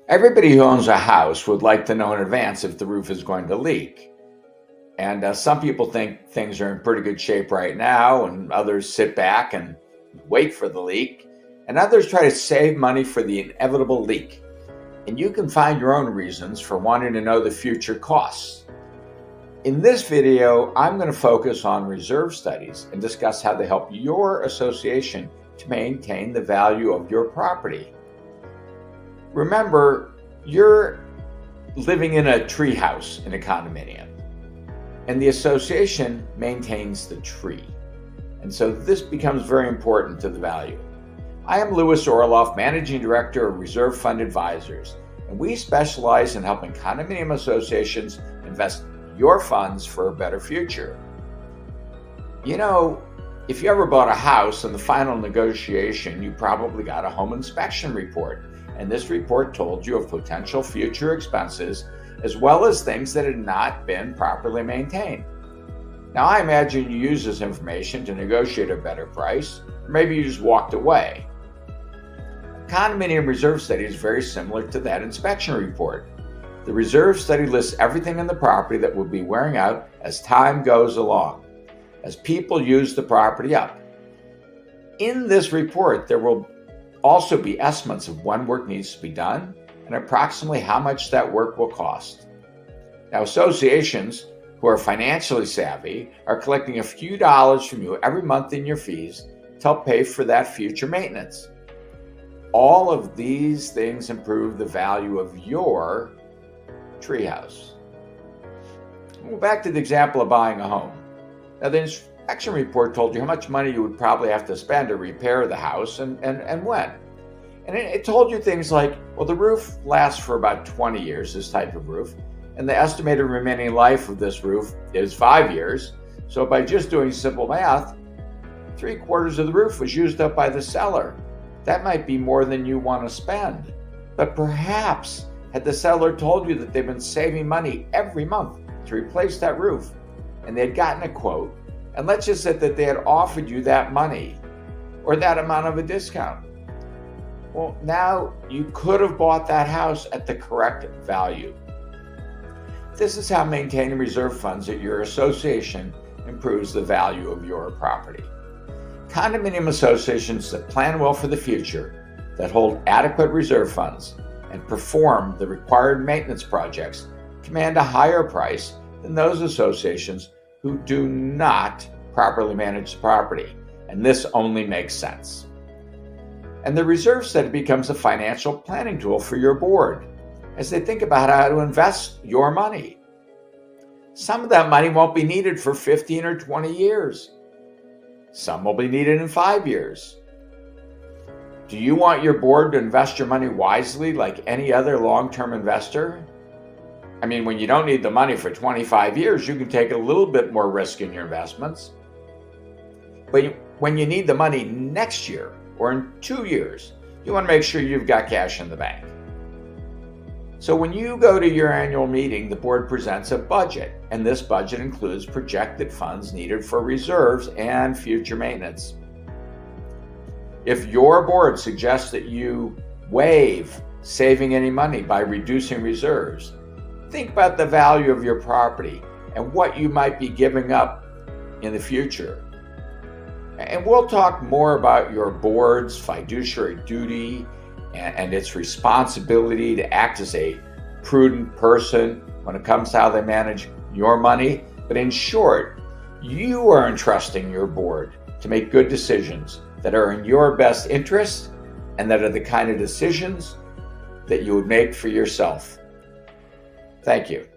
Everybody who owns a house would like to know in advance if the roof is going to leak. And some people think things are in pretty good shape right now, and others sit back and wait for the leak, and others try to save money for the inevitable leak. And you can find your own reasons for wanting to know the future costs. In this video, I'm going to focus on reserve studies and discuss how they help your association to maintain the value of your property. Remember, you're living in a treehouse in a condominium, and the association maintains the tree. And so this becomes very important to the value. I am Louis Orloff, Managing Director of Reserve Fund Advisors, and we specialize in helping condominium associations invest your funds for a better future. You know, if you ever bought a house, in the final negotiation, you probably got a home inspection report. And this report told you of potential future expenses, as well as things that had not been properly maintained. Now, I imagine you used this information to negotiate a better price, or maybe you just walked away. A condominium reserve study is very similar to that inspection report. The reserve study lists everything in the property that will be wearing out as time goes along, as people use the property up. In this report, there will also be estimates of when work needs to be done and approximately how much that work will cost. Now, associations who are financially savvy are collecting a few dollars from you every month in your fees to help pay for that future maintenance. All of these things improve the value of your treehouse. Well, back to the example of buying a home. Now, the inspection report told you how much money you would probably have to spend to repair the house and when. And it told you things like, well, the roof lasts for about 20 years, this type of roof, and the estimated remaining life of this roof is 5 years. So by just doing simple math, 3/4 of the roof was used up by the seller. That might be more than you want to spend. But perhaps had the seller told you that they've been saving money every month to replace that roof, and they'd gotten a quote, and let's just say that they had offered you that money or that amount of a discount. Well, now you could have bought that house at the correct value. This is how maintaining reserve funds at your association improves the value of your property. Condominium associations that plan well for the future, that hold adequate reserve funds, and perform the required maintenance projects command a higher price than those associations who do not properly manage the property. And this only makes sense. And the reserve study becomes a financial planning tool for your board as they think about how to invest your money. Some of that money won't be needed for 15 or 20 years. Some will be needed in 5 years. Do you want your board to invest your money wisely like any other long-term investor? I mean, when you don't need the money for 25 years, you can take a little bit more risk in your investments. But when you need the money next year or in 2 years, you want to make sure you've got cash in the bank. So when you go to your annual meeting, the board presents a budget, and this budget includes projected funds needed for reserves and future maintenance. If your board suggests that you waive saving any money by reducing reserves, think about the value of your property and what you might be giving up in the future. And we'll talk more about your board's fiduciary duty and its responsibility to act as a prudent person when it comes to how they manage your money. But in short, you are entrusting your board to make good decisions that are in your best interest and that are the kind of decisions that you would make for yourself. Thank you.